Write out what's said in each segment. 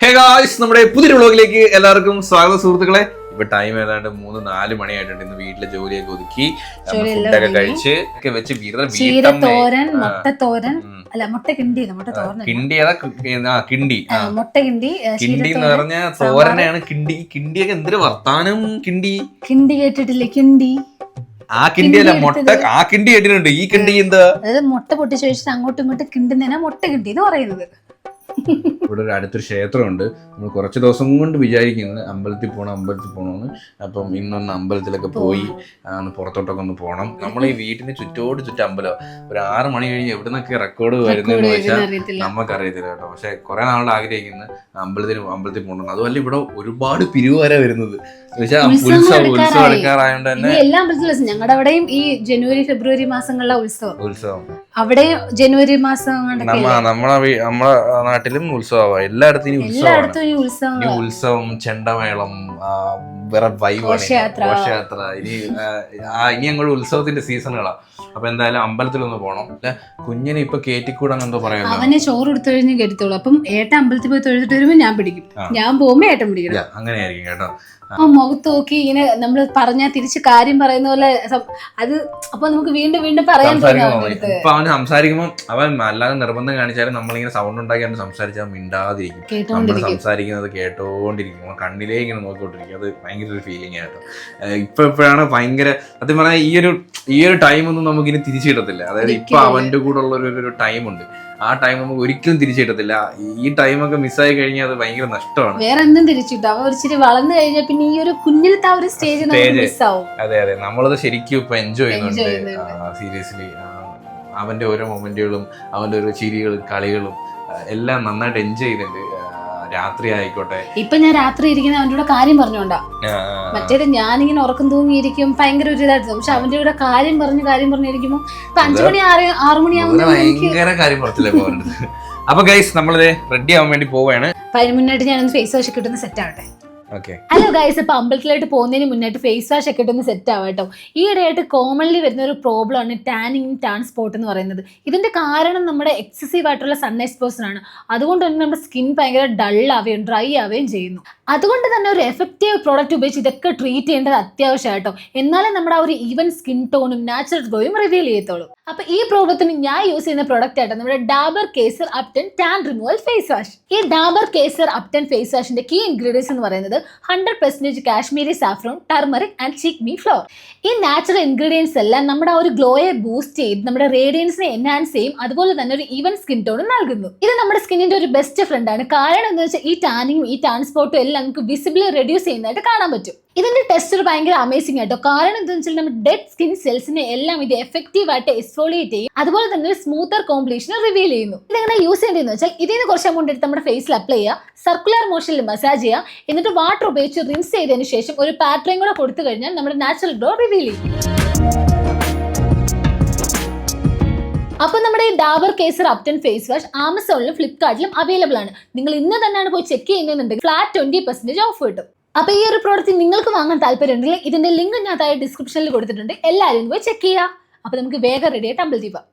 Hey guys, നമ്മുടെ പുതിയൊരു വ്ളോഗിലേക്ക് എല്ലാവർക്കും സ്വാഗതം സുഹൃത്തുക്കളെ. ഇപ്പൊ ടൈം ഏതാണ്ട് 3-4 മണിയായിട്ടുണ്ട്. ഇന്ന് വീട്ടിലെ ജോലിയൊക്കെ ഒതുക്കി ഫുഡൊക്കെ കഴിച്ച് ഒക്കെ വെച്ച് കിണ്ടി എന്ന് പറഞ്ഞ തോരനാണ്. കിണ്ടിയൊക്കെ എന്തൊരു വർത്താനം. കിണ്ടി കേട്ടിട്ടില്ലേ? കിണ്ടി ആ കിണ്ടിയല്ല, മുട്ട. ആ കിണ്ടി കേട്ടിട്ടുണ്ട്. ഈ കിണ്ടി എന്താ? അതായത് മുട്ട പൊട്ടിച്ച് വെച്ചിട്ട് അങ്ങോട്ടും ഇങ്ങോട്ടും കിണ്ടുന്നതിനാ മുട്ട കിണ്ടി എന്ന് പറയുന്നത്. ഇവിടെ ഒരു അടുത്തൊരു ക്ഷേത്രമുണ്ട്. നമ്മൾ കുറച്ച് ദിവസം കൊണ്ട് വിചാരിക്കുന്നത് അമ്പലത്തിൽ പോകണമെന്ന്. അപ്പം ഇന്നൊന്ന് അമ്പലത്തിലൊക്കെ പോയി പുറത്തോട്ടൊക്കെ ഒന്ന് പോകണം. നമ്മൾ ഈ വീട്ടിന് ചുറ്റും അമ്പലം. ഒരു 6 മണി കഴിഞ്ഞ് എവിടെ നിന്നൊക്കെ റെക്കോർഡ് വരുന്നതെന്ന് വെച്ചാൽ നമുക്കറിയത്തില്ല കേട്ടോ. പക്ഷെ കുറെ നാളുടെ ആഗ്രഹിക്കുന്നത് അമ്പലത്തിൽ പോകണം. അതുമല്ല ഇവിടെ ഒരുപാട് പിരിവുവര വരുന്നത്. ഉത്സവം എടുക്കാറായോണ്ട് തന്നെ എല്ലാ അമ്പലത്തിലും ഞങ്ങളുടെ അവിടെയും ഈ ജനുവരി ഫെബ്രുവരി മാസങ്ങളിലെ ഉത്സവം അവിടെ ജനുവരി മാസം നമ്മളെ നാട്ടിലും ഉത്സവമാണ്. എല്ലായിടത്തും ഇനി ഉത്സവം, ചെണ്ടമേളം, വേറെ ഘോഷയാത്ര. ഇനി അങ്ങോട്ട് ഉത്സവത്തിന്റെ സീസണുകളാ. അപ്പൊ എന്തായാലും അമ്പലത്തിലൊന്ന് പോണം. കുഞ്ഞിനെ ഇപ്പൊ കേറ്റിക്കൂടാന്ന് എന്തോ പറയുന്നത്. അവനെ ചോറ് എടുത്തു കഴിഞ്ഞ് കരുത്തോളൂ. അപ്പം ഏട്ടൻ അമ്പലത്തിൽ പോയി തൊഴുതിട്ട് വരുമ്പോ ഞാൻ പിടിക്കും, ഞാൻ പോകുമ്പോ ഏട്ടൻ പിടിക്കണം. അങ്ങനെയായിരിക്കും കേട്ടോ. അപ്പൊ മുഖത്ത് നോക്കി ഇങ്ങനെ നമ്മള് പറഞ്ഞാൽ തിരിച്ച് കാര്യം പറയുന്ന പോലെ അത് അപ്പൊ നമുക്ക് വീണ്ടും പറയാൻ ഇപ്പൊ അവന് സംസാരിക്കുമ്പോ അവൻ അല്ലാതെ നിർബന്ധം കാണിച്ചാലും നമ്മളിങ്ങനെ സൗണ്ട് ഉണ്ടാക്കി അവന് സംസാരിച്ചാൽ മിണ്ടാതിരിക്കും. നമ്മൾ സംസാരിക്കുന്നത് കേട്ടോണ്ടിരിക്കും, കണ്ണിലേ ഇങ്ങനെ നോക്കിക്കൊണ്ടിരിക്കും. അത് ഭയങ്കര ഒരു ഫീലിംഗ് ആട്ടോ. ഇപ്പോഴാണ് ഭയങ്കര സത്യം പറഞ്ഞാൽ ഈ ഒരു ടൈം ഒന്നും നമുക്ക് ഇനി തിരിച്ചു കിട്ടത്തില്ല. അതായത് ഇപ്പൊ അവന്റെ കൂടെ ഉള്ള ഒരു ടൈം ഉണ്ട്. ആ ടൈം നമുക്ക് ഒരിക്കലും തിരിച്ചു കിട്ടത്തില്ല. ഈ ടൈമൊക്കെ മിസ്സായി കഴിഞ്ഞാൽ അത് ഭയങ്കര നഷ്ടമാണ്. വേറെ എന്തും തിരിച്ചിട്ടു. അവ ഇച്ചിരി വളർന്നു കഴിഞ്ഞാൽ പിന്നെ ഈ ഒരു കുഞ്ഞിലത്തെ ആ ഒരു സ്റ്റേജ് മിസ്സാവും. അതെ, നമ്മളത് ശരിക്കും ഇപ്പൊ എൻജോയ് ചെയ്യുന്നുണ്ട്. സീരിയസ്ലി അവന്റെ ഓരോ മൊമെന്റുകളും അവന്റെ ഓരോ ചിരികളും കളികളും എല്ലാം നന്നായിട്ട് എൻജോയ് ചെയ്യുന്നുണ്ട്. രാത്രി ആയിക്കോട്ടെ. ഇപ്പൊ ഞാൻ രാത്രി ഇരിക്കുന്ന അവന്റെ കൂടെ കാര്യം പറഞ്ഞോണ്ടാ. മറ്റേത് ഞാനിങ്ങനെ ഉറക്കം തൂങ്ങിയിരിക്കും, ഭയങ്കര ഒരു ഇതായിരുന്നു. പക്ഷെ അവന്റെ കൂടെ കാര്യം പറഞ്ഞിരിക്കുമ്പോ 5 മണി 6 മണിയാവുമ്പോ ഭയങ്കര കാര്യം പറച്ചില്ലേ പോകുന്നത്. അപ്പൊ ഗൈസ്, നമ്മളിത് റെഡി ആവാൻ വേണ്ടി പോവാണ്. അതിന് മുന്നായിട്ട് ഞാനൊന്ന് ഫേസ് വാഷ് ഒക്കെ ഇട്ടൊന്ന് സെറ്റ് ആവട്ടെ. ഹലോ ഗൈസ്, ഇപ്പൊ അമ്പലത്തിലായിട്ട് പോകുന്നതിന് മുന്നായിട്ട് ഫേസ് വാഷ് ഒക്കെ ഇട്ടൊന്ന് സെറ്റ് ആവാം കേട്ടോ. ഈയിടെയായിട്ട് കോമൺലി വരുന്ന ഒരു പ്രോബ്ലം ആണ് ടാനിങ്, ടാൻ സ്പോട്ട് എന്ന് പറയുന്നത്. ഇതിന്റെ കാരണം നമ്മുടെ എക്സസീവ് ആയിട്ടുള്ള സൺ എക്സ്പോസർ ആണ്. അതുകൊണ്ട് തന്നെ നമ്മുടെ സ്കിൻ ഭയങ്കര ഡൾ ആവുകയും ഡ്രൈ ആവുകയും ചെയ്യുന്നു. അതുകൊണ്ട് തന്നെ ഒരു എഫക്റ്റീവ് പ്രോഡക്റ്റ് ഉപയോഗിച്ച് ഇതൊക്കെ ട്രീറ്റ് ചെയ്യേണ്ടത് അത്യാവശ്യമായിട്ടോ. എന്നാലേ നമ്മുടെ ആ ഒരു ഈവൻ സ്കിൻ ടോണും നാച്ചുറൽ ഗ്ലോയും റിവീൽ ചെയ്യത്തുള്ളൂ. അപ്പൊ ഈ പ്രോബ്ലത്തിന് ഞാൻ യൂസ് ചെയ്യുന്ന പ്രോഡക്റ്റ് ആയിട്ട് നമ്മുടെ Dabur Kesar ubtan tan removal face wash. ഈ ഡാബർ കേസർ അപ്ടൺ ഫേസ് വാഷിന്റെ കീ ഇൻഗ്രീഡിയൻസ് എന്ന് പറയുന്നത് 100% കാശ്മീരി സാഫ്രോൺ, ടർമറിക് ആൻഡ് ചിക്മി ഫ്ലവർ. ഈ നാച്ചുറൽ ഇൻഗ്രീഡിയൻസ് എല്ലാം നമ്മുടെ ആ ഒരു ഗ്ലോയെ ബൂസ്റ്റ് ചെയ്ത് നമ്മുടെ റേഡിയൻസിനെ എൻഹാൻസ് ചെയ്യും. അതുപോലെ തന്നെ ഒരു ഈവൻ സ്കിൻ ടോൺ നൽകുന്നു. ഇത് നമ്മുടെ സ്കിന്നിന്റെ ഒരു ബെസ്റ്റ് ഫ്രണ്ട് ആണ്. കാരണം എന്താ വെച്ചാൽ ഈ ടാനിങ്ങും ഈ ടാൻ സ്പോട്ടും എല്ലാം നമുക്ക് വിസിബിളി റെഡ്യൂസ് ചെയ്യുന്നതായിട്ട് കാണാൻ പറ്റും. ഇതിന്റെ ടെസ്റ്റ് ഭയങ്കര അമേസിംഗ് ആയിട്ടോ. കാരണം എന്താണെന്ന് വെച്ചാൽ നമ്മുടെ ഡെഡ് സ്കിൻ സെൽസിനെ എല്ലാം ഇത് എഫക്റ്റീവ് ആയിട്ട് എക്സ്ഫോളിയേറ്റ് ചെയ്യും. അതുപോലെ തന്നെ ഒരു സ്മൂത്തർ കോംപ്ലീഷൻ റിവീൽ ചെയ്യുന്നു. ഇതെങ്ങനെ യൂസ് ചെയ്യേണ്ടതെന്ന് വെച്ചാൽ ഇതിൽ നിന്ന് കുറച്ച് എമൗണ്ട് എടുത്ത് നമ്മുടെ ഫേസിൽ അപ്ലൈ ചെയ്യുക, സർക്കുലർ മോഷനിൽ മസാജ് ചെയ്യുക, എന്നിട്ട് വാട്ടർ ഉപയോഗിച്ച് റിൻസ് ചെയ്തതിന് ശേഷം ഒരു പാറ്റേൺ കൂടെ കൊടുത്തു കഴിഞ്ഞാൽ നമ്മുടെ നാച്ചുറൽ ഗ്ലോ റിവീൽ ചെയ്യും. അപ്പൊ നമ്മുടെ ഈ Dabur Kesar ubtan face wash ആമസോണിലും ഫ്ലിപ്കാർട്ടിലും available ആണ്. നിങ്ങൾ ഇന്ന് തന്നെയാണ് പോയി ചെക്ക് ചെയ്യുന്നുണ്ടെങ്കിൽ ഫ്ലാറ്റ് 20% ഓഫ് കിട്ടും. അപ്പൊ ഈ ഒരു പ്രോഡക്റ്റ് നിങ്ങൾക്ക് വാങ്ങാൻ താല്പര്യമുണ്ടെങ്കിൽ ഇതിന്റെ ലിങ്ക് ഞാൻ താഴെ ഡിസ്ക്രിപ്ഷനിൽ കൊടുത്തിട്ടുണ്ട്. എല്ലാവരും പോയി ചെക്ക് ചെയ്യുക. അപ്പൊ നമുക്ക് വേഗം റെഡി ആയിട്ട് അമ്പലത്തിൽ പോവാം.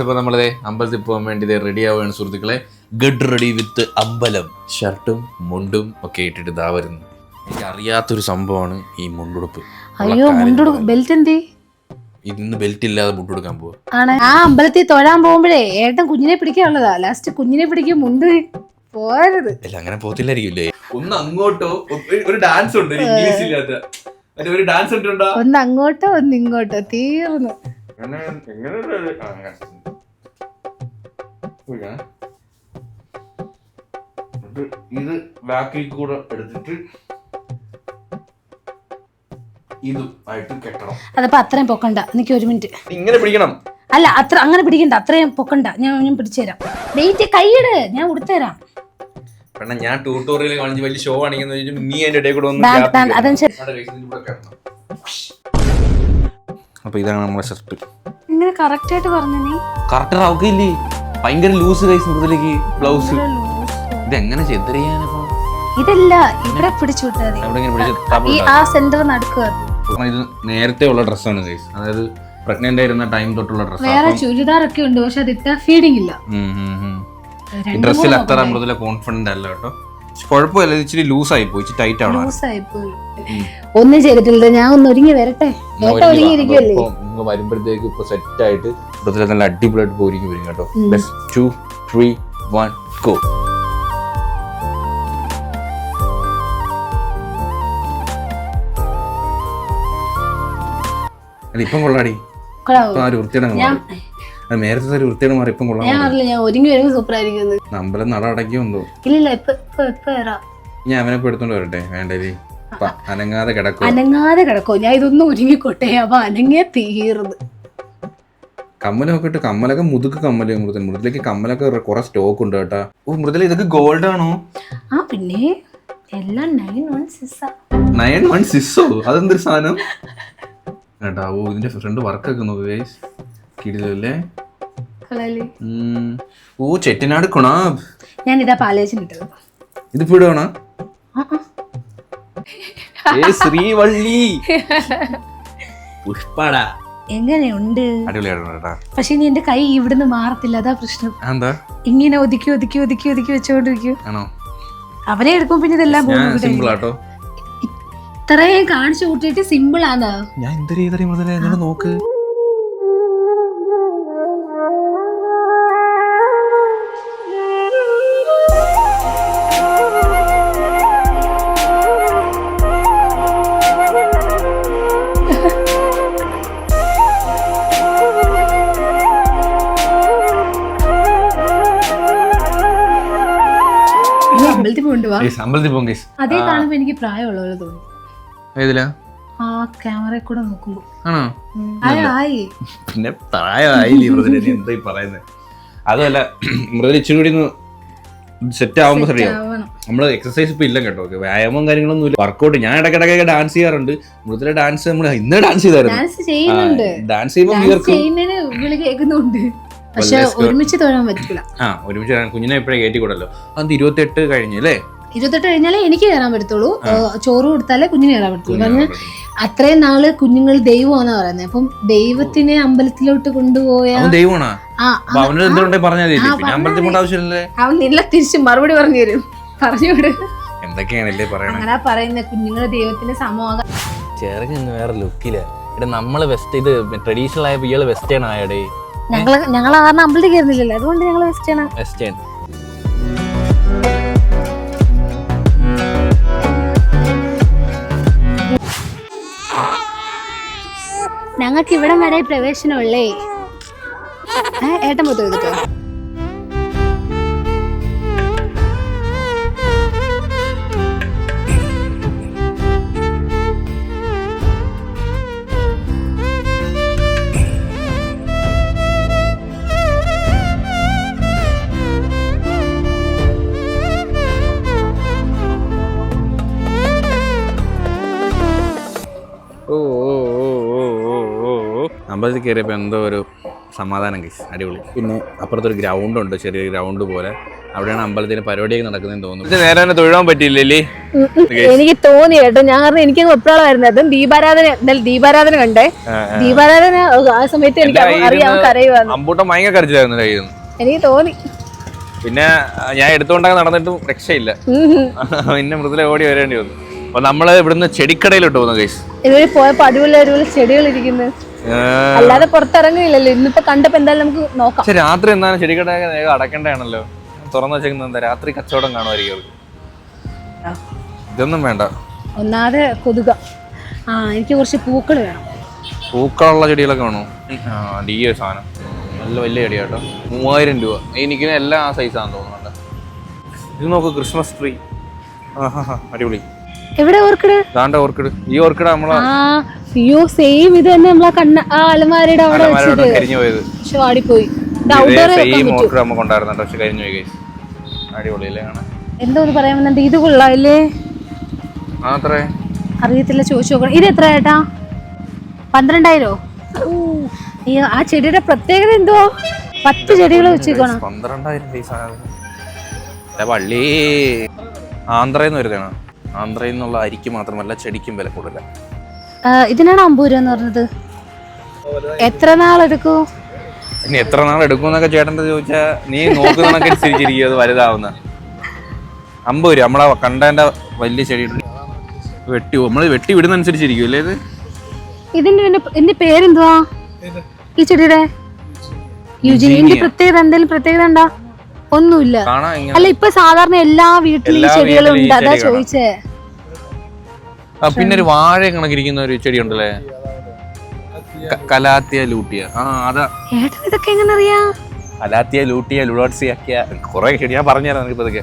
ഇപ്പൊ നമ്മളെ അമ്പലത്തിൽ പോകാൻ വേണ്ടി റെഡി ആവുകയാണ് സുഹൃത്തുക്കളെ. ഗെറ്റ് റെഡി വിത്ത് അമ്പലം. ഷർട്ടും മുണ്ടും ഒക്കെ ഇട്ടിട്ട് ഇതാ വരുന്നു. എനിക്ക് അറിയാത്തൊരു സംഭവമാണ് ഈ മുണ്ടുടുപ്പ്. അയ്യോ, മുണ്ടുടുപ്പ് ബെൽറ്റ് എന്തേ? ഇന്ന് ബെൽറ്റ് ഇല്ലാതെ മുണ്ടെടുക്കാൻ പോവാ. ആ അമ്പലത്തിൽ തൊഴാൻ പോകുമ്പോഴേ ഏട്ടൻ കുഞ്ഞിനെ പിടിക്കാനുള്ളതാ. ലാസ്റ്റ് കുഞ്ഞിനെ പിടിക്കും, മുണ്ട് പോരത്. അല്ല, അങ്ങനെ പോത്തില്ലായിരിക്കില്ലേ. ഒന്ന് അങ്ങോട്ടോ ഒരു ഡാൻസ് ഉണ്ട്, ഇംഗ്ലീഷ് ഇല്ലാത്ത ഒരു ഡാൻസ് ഉണ്ട്. ഒന്ന് അങ്ങോട്ടോ ഒന്ന് ഇങ്ങോട്ടോ, തീർന്നു. ഇത് ബാക്കിൽ കൂടെ എടുത്തിട്ട് ഇതുമായിട്ട് കെട്ടണം. അതപ്പോ അത്രയും പൊക്കണ്ട. എനിക്ക് 1 മിനിറ്റ് ഇങ്ങനെ പിടിക്കണം. അല്ല, അങ്ങനെ പിടിക്കണ്ട, അത്രയും പൊക്കണ്ട. ഞാൻ പിടിച്ചുതരാം. വെയിറ്റ്, കൈയിട്, ഞാൻ ഉടുത്തരാം. കാരണം ഞാൻ ട്യൂട്ടോറിയൽ കാണിച്ച് വലിയ ഷോ ആണെന്ന് നീ അതിന്റെ ഇടയിൽ കൂടെ അപ്പൊ ഇതാണ് നമ്മുടെ ഷർട്ട്. ഇങ്ങനെ കറക്റ്റ് ആയിട്ട് പറഞ്ഞു. നീ കറക്റ്റ് ആവുകയില്ലേ? ഭയങ്കര ലൂസ് കൈസ് മുതലേക്ക് ബ്ലൗസ്. ഇതെങ്ങനെ ചെറിയാനപ്പോ ഇതല്ല, ഇവിടെ പിടിച്ചു വിട്ടാൽ ആ സെന്റർ നടക്കുക. ഇത് നേരത്തെ ഉള്ള ഡ്രസ്സാണ് ഗൈസ്. അതായത് പ്രഗ്നന്റ് ആയിരുന്ന ടൈം തൊട്ടുള്ള വേറെ ചുരിദാറൊക്കെ ഉണ്ട്, പക്ഷെ അത് ഇട്ട ഫീഡിങ് ഇല്ല. ഡ്രസ്സിൽ അത്ര മൃദുല കോൺഫിഡന്റ് അല്ല കേട്ടോ. കുഴപ്പമില്ല, ഇച്ചിരി ലൂസ് ആയി പോയി, ഇച്ചിരി ടൈറ്റ് ആണ്. ഒന്നും ചെയ്തിട്ടില്ല, ഞാൻ ഒന്ന് ഒരുങ്ങി വരട്ടെ. ഒരുങ്ങിയിരിക്കുമല്ലേ നിങ്ങൾ വരുമ്പോഴത്തേക്ക് ഇപ്പൊ സെറ്റ് ആയിട്ട് മൃദുല നല്ല അടിപൊളിയായിട്ട് പോയിരിക്കും വരും കേട്ടോ. 2, 3, 1 go. ഇപ്പം കൊള്ളാടി, നേരത്തെ ഒരു വൃത്തിയുടെ മാറി ഇപ്പം കൊള്ളാം. ഞാൻ ഒരുങ്ങി വരുമ്പോ സൂപ്പർ ആയിരിക്കും. അമ്പലം നട അടയ്ക്കുമെന്തോ. ഇല്ല, ഞാൻ അവനെ എടുത്തോണ്ട് വരട്ടെ? വേണ്ടേ, അനങ്ങാതെ കിടക്കും. അനങ്ങാതെ കിടക്കോ? ഞാൻ ഇതൊന്നും ഒരുങ്ങിക്കോട്ടെ. അപ്പൊ അനങ്ങിയ തീർന്ന് കമ്മലൊക്കെ ഇട്ട്, കമ്മലൊക്കെ മുതുക്ക് കമ്മല്. മൃദുലേക്ക് കമ്മലൊക്കെ കുറെ സ്റ്റോക്ക് ഉണ്ട് കേട്ടാ. ഓ മൃദുല, ഇതൊക്കെ ഗോൾഡ് ആണോ? ആ പിന്നെ എല്ലാം 916. 916ഓ? അതെന്തൊരു സാധനം കേട്ടാ. ഓ ഇതിന്റെ ഫ്രണ്ട് വർക്കൊക്കെ നോക്ക് കിടിലല്ലേ. ഓ ചെട്ടിനാട് കുണാബ്. ഞാൻ ഇതാ പാലേജിനിട്ടത്. ഇത് ഇടാണോ? ശ്രീവള്ളി പുഷ്പട എങ്ങനെയുണ്ട്? അടിപൊളിയായിട്ടാ. പക്ഷെ നീ എന്റെ കൈ ഇവിടുന്ന് മാറത്തില്ല, അതാ പ്രശ്നം. എന്താ ഇങ്ങനെ ഒതുക്കി ഒതുക്കി ഒതുക്കി ഒതുക്കി വെച്ചോണ്ടിരിക്കും. ആണോ? അവനെ എടുക്കും പിന്നെ ഇതെല്ലാം സിമ്പിൾ ആട്ടോ. ഇത്രയും കാണിച്ചു കൂട്ടിയിട്ട് സിമ്പിൾ ആണ്. ഞാൻ എന്ത് ചെയ്തറിയ മുതലേ നോക്ക്. അമ്പലത്തിൽ പോകും. അതേ കാണുമ്പോ എനിക്ക് പ്രായമുള്ള പോലെ തോന്നി. ഏതിലാ? ആ ക്യാമറ കൂടെ നോക്കുമ്പോ. ആണോ? പിന്നെ പ്രായമായി എന്തായി പറയുന്നത്. അതുമല്ല മൃദുല ഇച്ചിരി കൂടി സെറ്റ് ആവുമ്പോ ശരിയാവും. നമ്മള് എക്സസൈസ് ഇപ്പൊ ഇല്ല കേട്ടോ, വ്യായാമം കാര്യങ്ങളൊന്നും ഇല്ല. വർക്കൗട്ട് ഞാൻ ഇടയ്ക്കിടയ്ക്ക് ഡാൻസ് ചെയ്യാറുണ്ട്. മൃദുല ഡാൻസ് നമ്മൾ ഇന്ന് ഡാൻസ് ചെയ്തായിരുന്നു. ഡാൻസ് ചെയ്യുമ്പോൾ കേൾക്കുന്നുണ്ട്, പക്ഷെ ഒരുമിച്ച് തൊഴാൻ പറ്റില്ല. ഒരുമിച്ച് കുഞ്ഞിനെ എപ്പോഴേ കയറ്റിക്കൂടല്ലോ. അത് 28 കഴിഞ്ഞു അല്ലേ? 28 കഴിഞ്ഞാലേ എനിക്ക് കയറാൻ പറ്റത്തുള്ളൂ. ചോറ് കൊടുത്താലേ കുഞ്ഞിന് കയറാൻ പറ്റത്തുള്ളൂ. കാരണം അത്രയും നാള് കുഞ്ഞുങ്ങൾ ദൈവമാണെന്ന് പറയുന്നത്. അപ്പം ദൈവത്തിനെ അമ്പലത്തിലോട്ട് കൊണ്ടുപോയാ അവൻ നില്ല തിരിച്ച് മറുപടി പറഞ്ഞു തരും. പറഞ്ഞുവിട് എന്തൊക്കെയാണല്ലേ അങ്ങനെ പറയുന്ന കുഞ്ഞുങ്ങൾ ദൈവത്തിന്റെ സമൂഹം. ചെറുങ്ങ വേറെ ലുക്കില്ല. നമ്മള് വെസ്റ്റ് ഇത് ട്രഡീഷണൽ ആയപ്പോ ഇയാള് വെസ്റ്റേൺ ആയടേ. ഞങ്ങൾ കാരണം അമ്പലത്തിൽ കയറുന്നില്ലല്ലോ, അതുകൊണ്ട് ഞങ്ങൾ വെസ്റ്റേൺ. ഞങ്ങൾക്ക് ഇവിടം വരെ പ്രവേശനമുള്ളേ. ഏട്ടൻ പോത്ത് ചെയ്തിട്ടോ? അമ്പലത്തിൽ കയറിയപ്പോൾ എന്തോ ഒരു സമാധാനം കേസ്, അടിപൊളി. പിന്നെ അപ്പുറത്തൊരു ഗ്രൗണ്ട് ഉണ്ട്, ചെറിയൊരു ഗ്രൗണ്ട് പോലെ. അവിടെയാണ് അമ്പലത്തിന് പരിപാടിയൊക്കെ നടക്കുന്നതെന്ന് തോന്നുന്നു. നേരെ തന്നെ തൊഴാൻ പറ്റിയില്ലേ? എനിക്ക് തോന്നി കേട്ടോ. ഞാൻ എനിക്ക് വെപ്രാളമായിരുന്നു. അതും ദീപാരാധന കണ്ടേ. ദീപാരാധന ആ സമയത്ത് എനിക്ക് അമ്പൂട്ടം ഭയങ്കര കരച്ചിലായിരുന്നു കയ്യിൽ. എനിക്ക് തോന്നി. പിന്നെ ഞാൻ എടുത്തുകൊണ്ടൊക്കെ നടന്നിട്ടും രക്ഷയില്ല. പിന്നെ മൃദുല ഓടി വരേണ്ടി വന്നു. അപ്പൊ നമ്മള് ഇവിടുന്ന് ചെടിക്കടയിലോട്ട് പോകുന്നു കേസ്. ഇതുവരെ പോയപ്പോ അടിപൊളി ചെടികൾ ഇരിക്കുന്നു, അല്ലാതെ പുറത്തിറങ്ങില്ലല്ലോ. ഇന്നിപ്പോ കണ്ടപ്പോ എന്തായാലും നമുക്ക് നോക്കാം. പക്ഷെ രാത്രി എന്താണ് ചെടിക്കടയൊക്കെ വേഗം അടക്കേണ്ടതാണല്ലോ, തുറന്നു വെച്ചേക്കുന്നത്. എന്താ രാത്രി കച്ചവടം കാണുമായിരിക്കും. ഇതൊന്നും വേണ്ട. ഒന്നാതെ കൊതുക. എനിക്ക് കുറച്ച് പൂക്കൾ വേണം. പൂക്കളുള്ള ചെടികളൊക്കെ വേണോ? ഈ ഒരു സാധനം നല്ല വലിയ ചെടിയാട്ടോ, 3000 രൂപ. എനിക്ക് എല്ലാം ആ സൈസാന്ന് തോന്നുന്നുണ്ട്. ഇത് നോക്ക്, ക്രിസ്മസ് ട്രീ. അടിപൊളി. എവിടെ ഓർക്കിഡ്? ഓർക്കിഡ്. ഈ ഓർക്കിഡ് നമ്മളെ സെയിം ഇത് തന്നെ നമ്മളെ അലമാരയുടെ അവിടെ കരിഞ്ഞു പോയത്. പക്ഷെ വാടിപ്പോയി. കൊണ്ടായിരുന്നു പക്ഷെ കരിഞ്ഞു പോയി. അടിപൊളിയല്ലേ കാണാൻ. എന്തോന്ന് പറയാൻ വന്നിട്ട് ഇത് കൊള്ളാല്ലേ? അറിയത്തില്ല, ചോദിച്ചു നോക്കണം. ഇത് എത്ര ഏട്ടാ? 12,000? ആ ചെടിയുടെ പ്രത്യേകത എന്തോ? 10 ചെടികൾ വെച്ചേക്കണം. 12,000 വള്ളി. ആന്ധ്രയിൽ നിന്ന് വരുന്നതാണ്. ആന്ധ്രയിൽ നിന്നുള്ള അരിക്ക് മാത്രമല്ല ചെടിക്കും വില കൂടുതല. ഇതിനാണ് 50 രൂപ എന്ന് പറഞ്ഞത്. എത്ര നാളെടുക്കൂ? ഇനി എത്ര നാൾ എടുക്കുമെന്നൊക്കെ ചേട്ടൻ്റെ ചോദിച്ചാ നീ നോക്കുന്നതൊക്കെ അനുസരിച്ചിരിക്കും അത് വലുതാവുന്ന. 50 രൂപ നമ്മളെ കണ്ടതിന്റെ വലിയ ചെടി നമ്മള് വെട്ടി വിടുന്ന അനുസരിച്ചിരിക്കും അല്ലേ ഇത്? ഇതിന്റെ പേരെന്തുവാ ഈ ചെടിയുടെ? യുജിനിന്റെ പ്രത്യേകത എന്തെങ്കിലും പ്രത്യേകത ഉണ്ടാ? ഒന്നുമില്ല. അല്ല ഇപ്പൊ സാധാരണ എല്ലാ വീട്ടിലും ഈ ചെടികളും ഉണ്ട്, അതാ ചോദിച്ചേ. പിന്നെ ഒരു വാഴ കണക്കിരിക്കുന്ന ഒരു ചെടി ഉണ്ടല്ലേ, കലാത്തിയ ലൂട്ടിയ. അതാ ഇതൊക്കെ എങ്ങനെ അറിയാ? കലാത്തിയ ലൂട്ടിയ ലുഡോട്സിയ കുറെ ചെടി ഞാൻ പറഞ്ഞുതരാം നിനക്ക് ഇതൊക്കെ.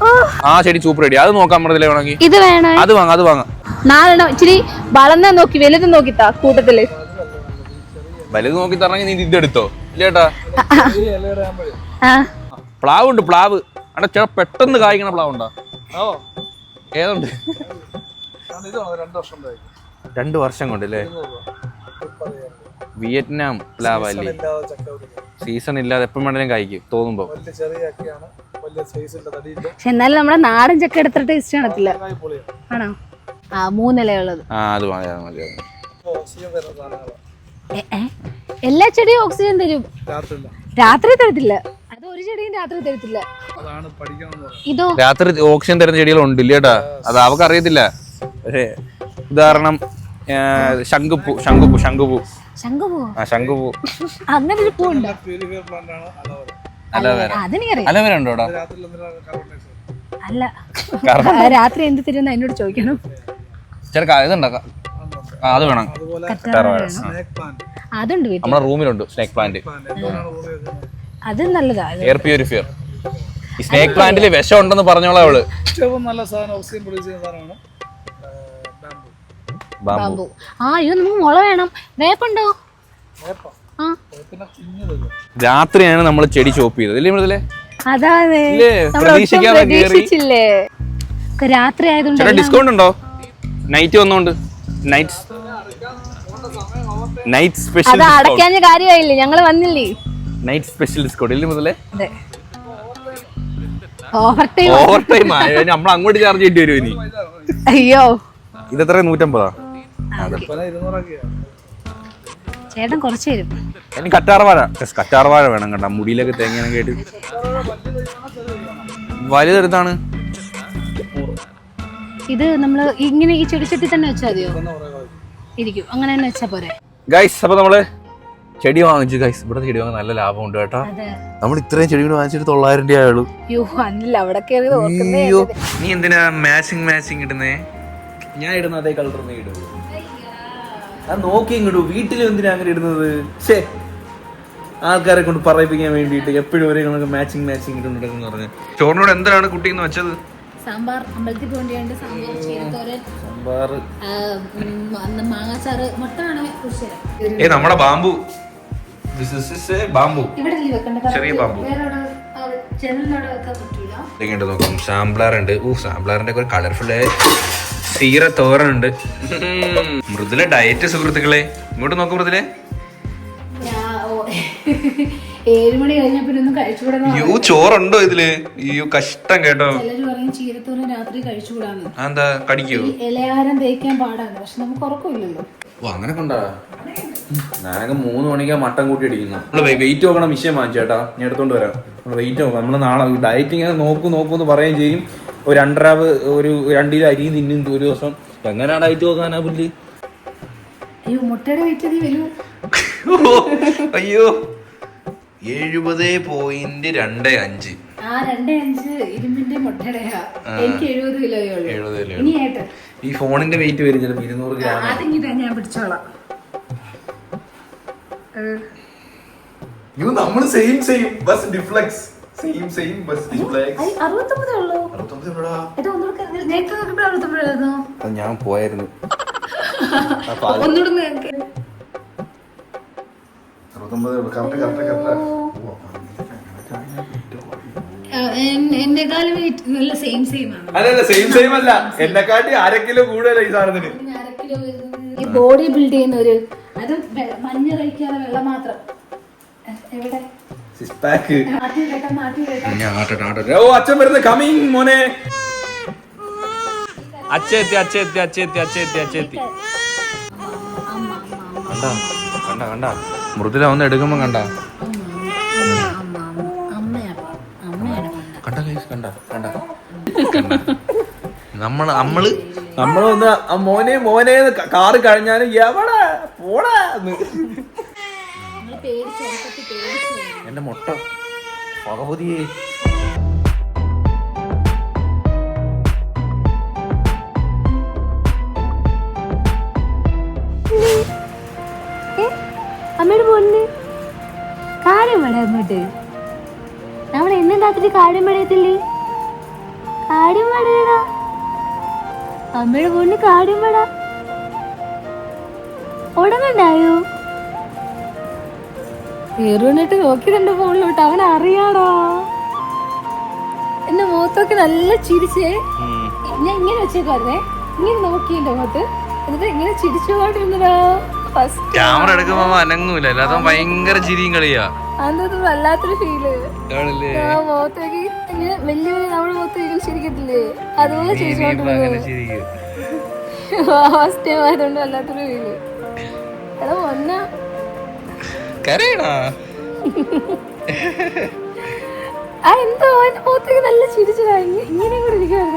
ആ ചെടി സൂപ്പർ ചെടി, അത് നോക്കാൻ പറഞ്ഞില്ലേ വേണമെങ്കിൽ. ഇത് വേണം, അത് വാങ്ങാം, അത് വാങ്ങാം. 4 ഇച്ചിരി വളർന്ന നോക്കി വലുത് നോക്കിത്താ കൂട്ടത്തില്. വലുത് നോക്കി തരണമെങ്കിൽ നീ ഇതെടുത്തോ ഇല്ലേട്ടാ. പ്ലാവ് ഉണ്ട്, പ്ലാവ്. അവിടെ ചേട്ടാ പെട്ടെന്ന് കായ്ക്കണ പ്ലാവ് ഉണ്ടോ? ഏതുണ്ട്? 2 വർഷം കൊണ്ടല്ലേ? വിയറ്റ്നാം പ്ലാവ് അല്ലേ? സീസൺ ഇല്ലാതെ എപ്പം വേണേലും കായ്ക്കും തോന്നുമ്പോ. എന്നാലും നമ്മുടെ നാടൻ ചക്ക എടുത്തിട്ട് ടേസ്റ്റ് കാണത്തില്ല ആണോ? 3 ഇലയുള്ളത്. അത് മതി. എല്ലാ ചെടിയും ഓക്സിജൻ തരും, രാത്രി തരത്തില്ല. അത് ഒരു ചെടിയും രാത്രി തരത്തില്ല. ഇതോ രാത്രി ഓക്സിജൻ തരുന്ന ചെടികളുണ്ട് ഇല്ലേട്ടാ, അത് അവർക്ക് അറിയത്തില്ല. ഉദാഹരണം ശംഖുപൂ. അങ്ങനെ ഒരു പൂ ഉണ്ടോ? അലവേര ഉണ്ടോ? അല്ല രാത്രി എന്ത് തരുന്ന എന്നോട് ചോദിക്കണം. ചേട്ടാ ഇതുണ്ടാക്കാം, അത് വേണം. അതുണ്ട് നമ്മുടെ റൂമിലുണ്ട് സ്നേക്ക് പ്ലാന്റ്. അത് നല്ലതാ, എയർ പ്യൂരിഫയർ. ഈ സ്നേക്ക് പ്ലാന്റിൽ വിഷം ഉണ്ടെന്ന് പറഞ്ഞോളാം അവള്. നല്ല സാധനം, ഓക്സിജൻ പ്രൊഡ്യൂസ് ചെയ്യുന്ന സാധനമാണ് ബാമ്പു. അയ്യോ നമുക്ക് മുള വേണം. വേപ്പുണ്ടോ? രാത്രിയാണ് നമ്മൾ ചെടി ചോപ്പ് ചെയ്തത് ഇല്ലേ മൃദുലേ? അതാണ് പ്രതീക്ഷിച്ചില്ലേ, രാത്രി ആയതുകൊണ്ട്. ഡിസ്കൗണ്ട് ഉണ്ടോ? നൈറ്റ് വന്നോണ്ട് നൈറ്റ് സ്പെഷ്യൽ. അത് അടയ്ക്കാഞ്ഞ കാര്യമായില്ലേ, ഞങ്ങള് വന്നില്ലേ. നൈറ്റ് സ്പെഷ്യൽ ഡിസ്കൗണ്ട് ഇല്ലേ മുതലേ? ഓവർ ടൈം നമ്മൾ അങ്ങോട്ട് ചാർജ് ചെയ്യേണ്ടി വരും ഇനി. അയ്യോ ഇതെത്ര? 150. ചേട്ടൻ കുറച്ച് തരും. എനിക്ക് കറ്റാർവാഴ വേണം കേട്ടോ, മുടിയിലൊക്കെ തേങ്ങ കേട്ട്. വലുതെടുത്താണ് ഇത്. നമ്മള് ഇങ്ങനെ ഈ ചെടിച്ചട്ടി തന്നെ വെച്ചാൽ മതിയോ? ഇരിക്കും, അങ്ങനെ തന്നെ വെച്ചാ പോരെ. ഗൈസ് അപ്പൊ നമ്മള് ചെടി വാങ്ങിച്ചു ഗൈസ്. ഇവിടെ ചെടി വാങ്ങാൻ നല്ല ലാഭമുണ്ട് കേട്ടോ. നമ്മൾ ഇത്രയും ചെടികൾ വാങ്ങിച്ചിട്ട് 900 രൂപ ആയുള്ളൂ. നീ എന്തിനാ മാച്ചിങ് ഇടുന്നേ? ഞാൻ ഇടുന്ന അതേ കളർ നീ ഇടും. അത് നോക്കി ഇങ്ങോട്ടു. വീട്ടിൽ എന്തിനാ അങ്ങനെ ഇടുന്നത്? ആൾക്കാരെ കൊണ്ട് പറയിപ്പിക്കാൻ വേണ്ടിട്ട് എപ്പോഴും ഒരേ മാച്ചിങ് ഇടുന്നുണ്ടെന്ന് പറഞ്ഞു. ചോറിനോട് എന്താണ് കുട്ടിന്ന് വെച്ചത്? സാമ്പാർ, അമ്പലത്തിൽ പോകേണ്ട സാമ്പാർ, ചീരത്തോരൻ, മാങ്ങാച്ചാറ്, മുട്ട വേണേ. നമ്മുടെ ബാമ്പു. ബാമ്പു ചെറിയ ബാമ്പു നോക്കാം. സാമ്പ്ലാർ ഉണ്ട്. സാമ്പ്ലാറിന്റെ ഒക്കെ കളർഫുൾ ചീര തോരനുണ്ട്. മൃദുല ഡയറ്റ് സുഹൃത്തുക്കളെ ഇങ്ങോട്ട് നോക്കും. മൃദുലെ 7 മണി കഴിഞ്ഞാൽ പിന്നെ ഒന്നും കഴിച്ചുകൂടാ. ചോറുണ്ടോ ഇതില്? അയ്യോ കഷ്ടം കേട്ടോ. ചിലര് പറയും ചീരത്തോരൻ രാത്രി കഴിച്ചുകൂടാന്ന്. എന്താ കടിക്കോ? ഇലയാരം തേക്കാൻ പാടാണ്, പക്ഷെ നമുക്ക് ഉറക്കമില്ലല്ലോ. അങ്ങനെ കൊണ്ടാ ഞാനൊക്കെ 3 മണിക്കാ മട്ടൻ കൂട്ടി അടിക്കുന്നു. നമ്മള് വെയിറ്റ് നോക്കണം. വിഷയം വാങ്ങിച്ചേട്ടാ, ഞാൻ എടുത്തോണ്ട് വരാം. നമ്മള് വെയിറ്റ് നോക്കാം. നമ്മള് നാളെ ഡയറ്റിങ് നോക്കൂന്ന് പറയുകയും ചെയ്യും. ഒരു 2 കിലോ അരിയും തിന്നും ഒരു ദിവസം. എങ്ങനെയാ ഡയറ്റ് നോക്കാനാ പുല്ല്? അയ്യോ മുട്ടയുടെ വെയിറ്റ് വരൂ. അയ്യോ 70.25. 2.5 ഇരുമ്പിന്റെ മുട്ടയുടെയാ. എനിക്ക് 70 കിലോയേ ഉള്ളൂ. ഈ ഫോണിന്റെ വെയിറ്റ് വരും ചിലപ്പോൾ 200 ഗ്രാം. ഞാൻ പിടിച്ചോളാം. നമ്മള് same bus deflects. Same bus deflects. 69 ഉള്ളൂ. ഞാൻ പോയായിരുന്നു. എന്നെക്കാളും നല്ല സെയിം ആണ്. അല്ല സെയിം അല്ല, എന്നെക്കാട്ടി 1/2 കിലോ കൂടുതലാ ഈ സാധനത്തിന്. ഈ ബോഡി ബിൽഡ് ചെയ്യുന്ന ഒരു അത് മഞ്ഞ കഴിക്കാതെ വെള്ളം മാത്രം. എവിടെ അച്ഛൻ വരുന്നത് കമ്മിങ് മോനെ. അച്ഛെത്തി. കണ്ട മൃദുല ഒന്ന് എടുക്കുമ്പോ കണ്ട നമ്മളൊന്ന് മോനെ മോനെ കാറ് കഴിഞ്ഞാലും എവിടെ പോടാ എന്റെ മുട്ട ഭഗവതിയെ. അമ്മയുടെ പൊണ്ണ് കാര്യം വേണം അങ്ങോട്ട്. നമ്മൾ എന്നും രാത്രി കാര്യം പടയത്തില്ലേ? കാര്യം പടയടാ അമ്മയുടെ പൊണ്ണ്, കാര്യം പട ഉടനുണ്ടായോ? വേറൊന്നിട്ട് നോക്കിയതുണ്ട് ഫോണിലോട്ട്. അവൻ അറിയാടാ. എന്റെ മുഖത്തൊക്കെ നല്ല ചിരിച്ചേ. ഞാൻ ഇങ്ങനെ വെച്ചേക്കായിരുന്നേ, ഇങ്ങനെ നോക്കിയില്ല അങ്ങോട്ട്, എന്നിട്ട് ഇങ്ങനെ ചിരിച്ചുകൊണ്ടിരുന്നതാ. ക്യാമറ എടുക്കുമ്പോ അനങ്ങൂല, അല്ലാതെ ഭയങ്കര ചിരിയും കളിയാ. അതൊരു വല്ലാത്തൊരു ഫീല്. മുഖത്തേക്ക് ഇങ്ങനെ വലിയ നമ്മുടെ മുഖത്തേക്ക് ചിരിക്കത്തില്ലേ, അതുപോലെ ചിരിച്ചോണ്ടിരുന്നത്. ഫസ്റ്റ് ടൈം ആയതുകൊണ്ട് വല്ലാത്തൊരു ഫീല്. എടാ ഒന്ന എന്തോ എന്റെ മുഖത്തേക്ക് നല്ല ചിരിച്ചതാ. ഇങ്ങനെ കൂടെ ഇരിക്കാൻ